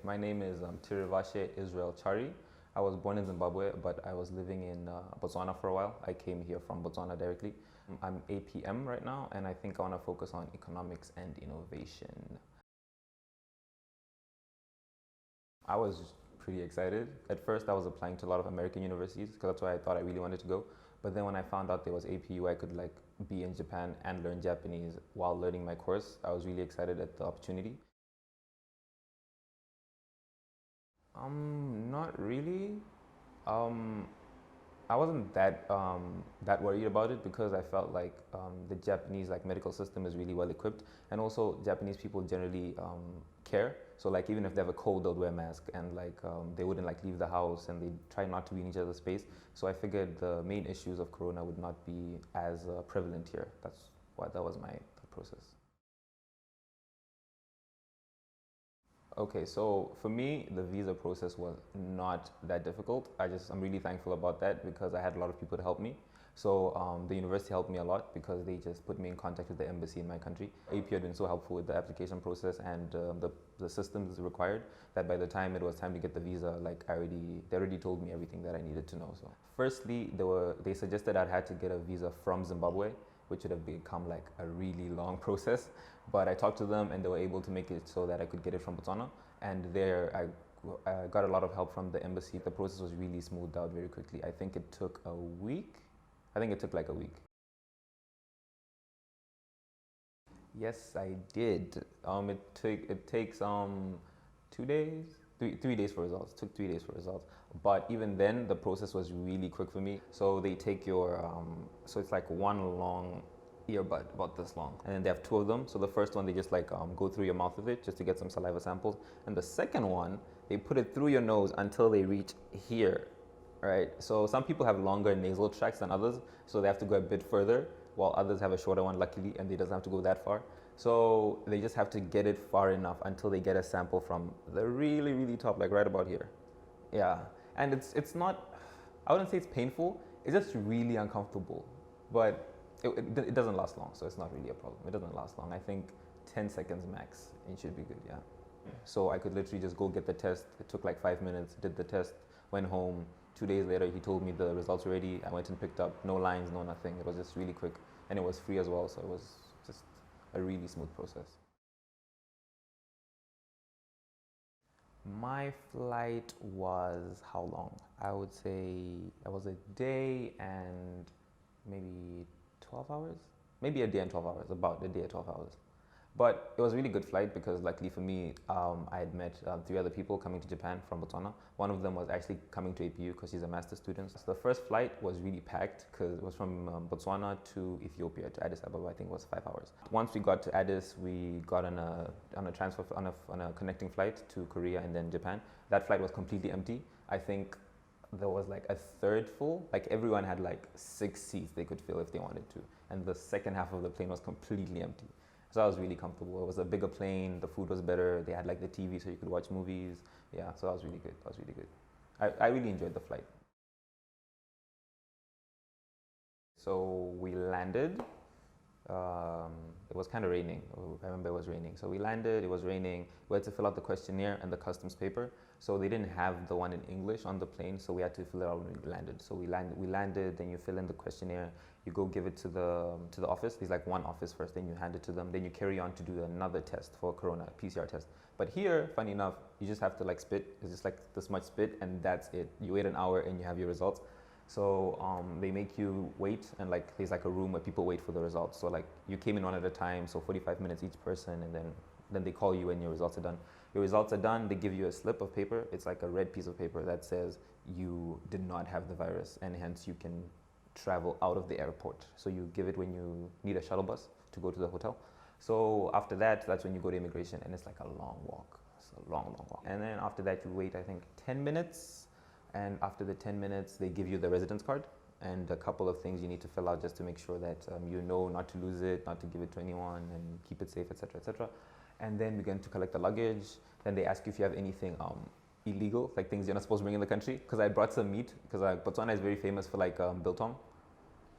My name is Tirivashe Israel Chari. I was born in Zimbabwe, but I was living in Botswana for a while. I came here from Botswana directly. I'm APM right now, and I think I want to focus on economics and innovation. I was pretty excited. At first, I was applying to a lot of American universities because that's where I thought I really wanted to go. But then when I found out there was APU, I could be in Japan and learn Japanese while learning my course. I was really excited at the opportunity. Not really. Um, I wasn't that worried about it because I felt like the Japanese medical system is really well equipped, and also Japanese people generally care. So even if they have a cold, they'll wear a mask, and they wouldn't leave the house, and they try not to be in each other's space. So I figured the main issues of corona would not be as prevalent here. That was my process. Okay, so for me, the visa process was not that difficult. I'm really thankful about that because I had a lot of people to help me. So the university helped me a lot because they just put me in contact with the embassy in my country. AP had been so helpful with the application process and the systems required that by the time it was time to get the visa, they already told me everything that I needed to know. So firstly, they suggested I'd had to get a visa from Zimbabwe, which would have become a really long process. But I talked to them and they were able to make it so that I could get it from Botswana. And there I got a lot of help from the embassy. The process was really smoothed out very quickly. I think it took a week. I think it took a week. Yes, I did. It takes 2 days, 3 days for results. It took 3 days for results. But even then, the process was really quick for me. So they take your, so it's one long earbud about this long, and then they have two of them. So the first one, they just go through your mouth with it just to get some saliva samples, and the second one, they put it through your nose until they reach here, right? So some people have longer nasal tracts than others, so they have to go a bit further, while others have a shorter one, luckily, and they doesn't have to go that far. So they just have to get it far enough until they get a sample from the really, really top, right about here. Yeah, and it's not, I wouldn't say it's painful, it's just really uncomfortable, but it doesn't last long, so it's not really a problem. It doesn't last long. I think 10 seconds max, it should be good, yeah. So I could literally just go get the test. It took 5 minutes, did the test, went home. 2 days later, he told me the results were ready. I went and picked up, no lines, no nothing. It was just really quick, and it was free as well, so it was just a really smooth process. My flight was how long? I would say it was a day and maybe 12 hours? Maybe a day and 12 hours, about a day and 12 hours. But it was a really good flight because luckily for me, I had met 3 other people coming to Japan from Botswana. One of them was actually coming to APU because she's a master's student. So the first flight was really packed because it was from Botswana to Ethiopia, to Addis Ababa. I think it was 5 hours. Once we got to Addis, we got on a connecting flight to Korea and then Japan. That flight was completely empty. I think there was a third full. Everyone had 6 seats they could fill if they wanted to, and the second half of the plane was completely empty. So I was really comfortable. It was a bigger plane. The food was better. They had the TV so you could watch movies. Yeah, so that was really good. That was really good. I really enjoyed the flight. So we landed. It was kind of raining. I remember it was raining. So we landed, it was raining. We had to fill out the questionnaire and the customs paper. So they didn't have the one in English on the plane, so we had to fill it out when we landed. So we landed, then you fill in the questionnaire, you go give it to the office. There's one office first, then you hand it to them, then you carry on to do another test for corona, PCR test. But here, funny enough, you just have to spit. It's just this much spit, and that's it. You wait an hour and you have your results. So they make you wait, and there's a room where people wait for the results. So you came in one at a time, so 45 minutes each person, and then they call you when your results are done. Your results are done, they give you a slip of paper. It's a red piece of paper that says you did not have the virus, and hence you can travel out of the airport. So you give it when you need a shuttle bus to go to the hotel. So after that, that's when you go to immigration, and it's a long walk. It's a long, long walk. And then after that, you wait, I think, 10 minutes. And after the 10 minutes, they give you the residence card and a couple of things you need to fill out just to make sure that you know not to lose it, not to give it to anyone, and keep it safe, etc., etc. And then we're going to collect the luggage. Then they ask you if you have anything illegal, things you're not supposed to bring in the country. Because I brought some meat, because Botswana is very famous for biltong.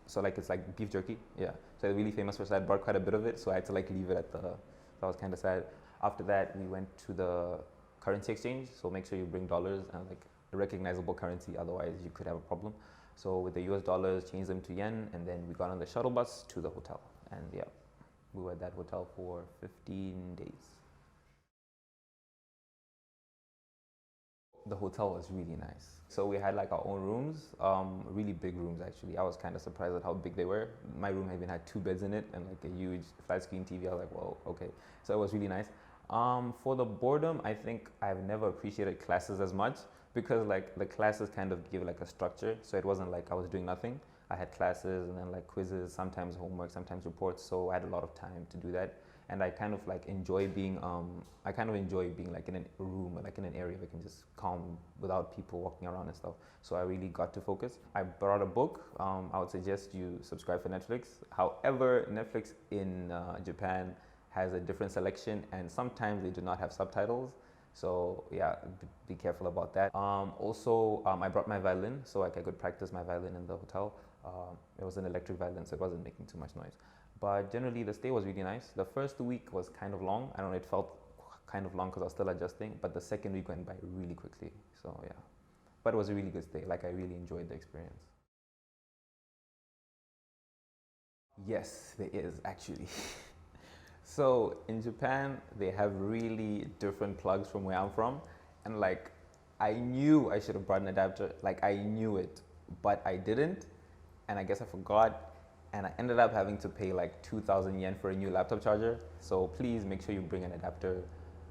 So it's beef jerky, yeah. So they're really famous for, so I brought quite a bit of it, so I had to leave it at the, that was kind of sad. After that, we went to the currency exchange. So make sure you bring dollars and like a recognizable currency, otherwise you could have a problem. So with the US dollars, change them to yen, and then we got on the shuttle bus to the hotel. And yeah, we were at that hotel for 15 days. The hotel was really nice. So we had like our own rooms, really big rooms actually. I was kind of surprised at how big they were. My room even had 2 beds in it and like a huge flat screen TV. I was like, whoa, okay. So it was really nice. For the boredom, I think I've never appreciated classes as much because like the classes kind of give like a structure. So it wasn't like I was doing nothing. I had classes and then like quizzes, sometimes homework, sometimes reports. So I had a lot of time to do that. And I kind of like enjoy being like in a room, like in an area where I can just calm without people walking around and stuff. So I really got to focus. I brought a book. I would suggest you subscribe for Netflix. However, Netflix in Japan has a different selection, and sometimes they do not have subtitles. So yeah, be careful about that. I brought my violin, so like I could practice my violin in the hotel. It was an electric violin, so it wasn't making too much noise. But generally, the stay was really nice. The first week was kind of long. I don't know, it felt kind of long because I was still adjusting. But the second week went by really quickly. So yeah, but it was a really good stay. Like I really enjoyed the experience. Yes, there is actually. So in Japan, they have really different plugs from where I'm from. And like, I knew I should have brought an adapter. Like I knew it, but I didn't. And I guess I forgot. And I ended up having to pay like 2,000 yen for a new laptop charger. So please make sure you bring an adapter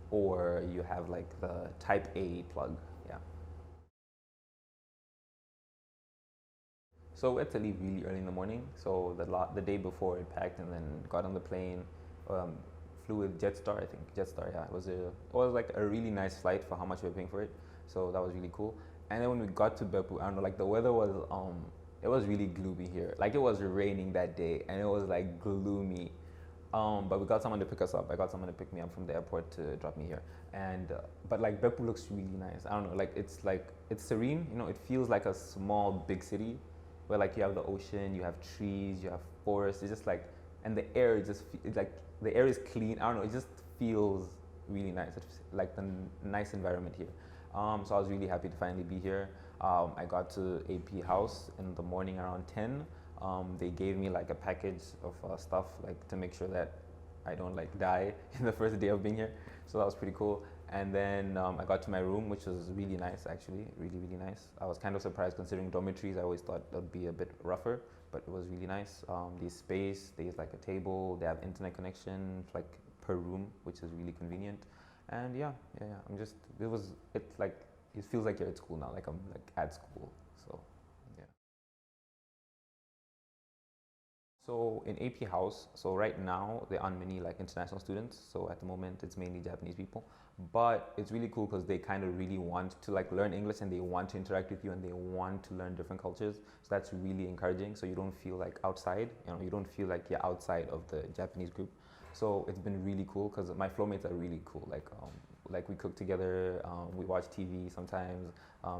or you have like the type A plug. Yeah. So we had to leave really early in the morning. So the day before it packed and then got on the plane, um, flew with Jetstar, I think. Jetstar, yeah. It was like a really nice flight for how much we were paying for it. So that was really cool. And then when we got to Beppu, I don't know, like the weather was it was really gloomy here. Like it was raining that day and it was like gloomy. But we got someone to pick us up. I got someone to pick me up from the airport to drop me here. And but like Beppu looks really nice. I don't know, like it's serene. You know, it feels like a small big city where like you have the ocean, you have trees, you have forests. It's just like, and the air it's like the air is clean. I don't know. It just feels really nice. It's like the nice environment here. So I was really happy to finally be here. I got to AP House in the morning around 10. They gave me like a package of stuff like to make sure that I don't like die in the first day of being here. So that was pretty cool. And then I got to my room, which was really nice actually, really, really nice. I was kind of surprised considering dormitories. I always thought it would be a bit rougher, but it was really nice. There's space, there's like a table, they have internet connection like per room, which is really convenient. And yeah. It feels like you're at school now, like I'm like at school. So yeah. So in AP House, so right now there aren't many like international students. So at the moment it's mainly Japanese people, but it's really cool because they kind of really want to like learn English and they want to interact with you and they want to learn different cultures. So that's really encouraging. So you don't feel like outside, you don't feel like you're outside of the Japanese group. So it's been really cool because my floor mates are really cool. Like we cook together, we watch TV sometimes.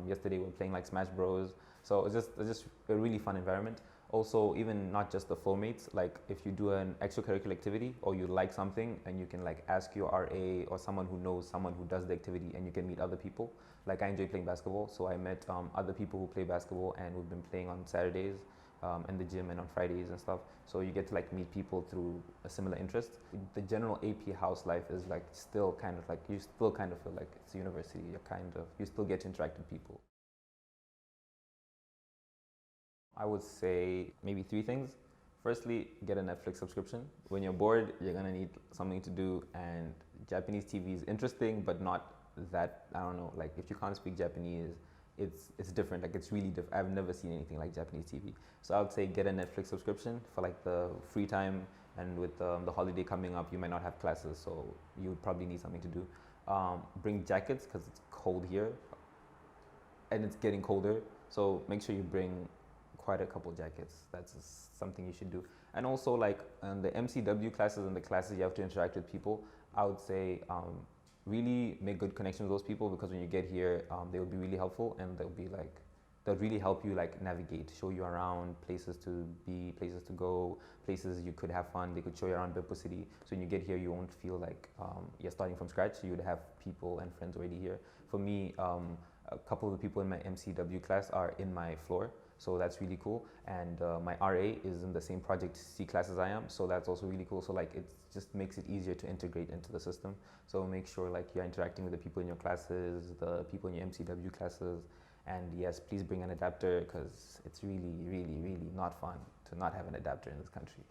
Yesterday we were playing like Smash Bros. So it's just a really fun environment. Also, even not just the floor mates, like if you do an extracurricular activity or you like something and you can like ask your RA or someone who knows someone who does the activity and you can meet other people. Like I enjoy playing basketball, so I met other people who play basketball and we've been playing on Saturdays in the gym and on Fridays and stuff. So you get to like meet people through a similar interest. The general AP house life is like still kind of like you still kind of feel like it's a university. You still get to interact with people. I would say maybe 3 things. Firstly, get a Netflix subscription. When you're bored, you're gonna need something to do, and Japanese TV is interesting, but not that. I don't know. Like if you can't speak Japanese, it's different. Like it's really different. I've never seen anything like Japanese TV. So I would say get a Netflix subscription for like the free time, and with the holiday coming up, you might not have classes, so you would probably need something to do. Bring jackets because it's cold here, and it's getting colder. So make sure you bring quite a couple jackets. That's something you should do. And also like the MCW classes and the classes you have to interact with people, I would say really make good connections with those people because when you get here, they will be really helpful and that really help you like navigate, show you around, places to be, places to go, places you could have fun. They could show you around Bimpo City. So when you get here, you won't feel like you're starting from scratch. You would have people and friends already here. For me, a couple of the people in my MCW class are in my floor. So that's really cool. And my RA is in the same Project C class as I am. So that's also really cool. So like it just makes it easier to integrate into the system. So make sure like you're interacting with the people in your classes, the people in your MCW classes. And yes, please bring an adapter because it's really, really, really not fun to not have an adapter in this country.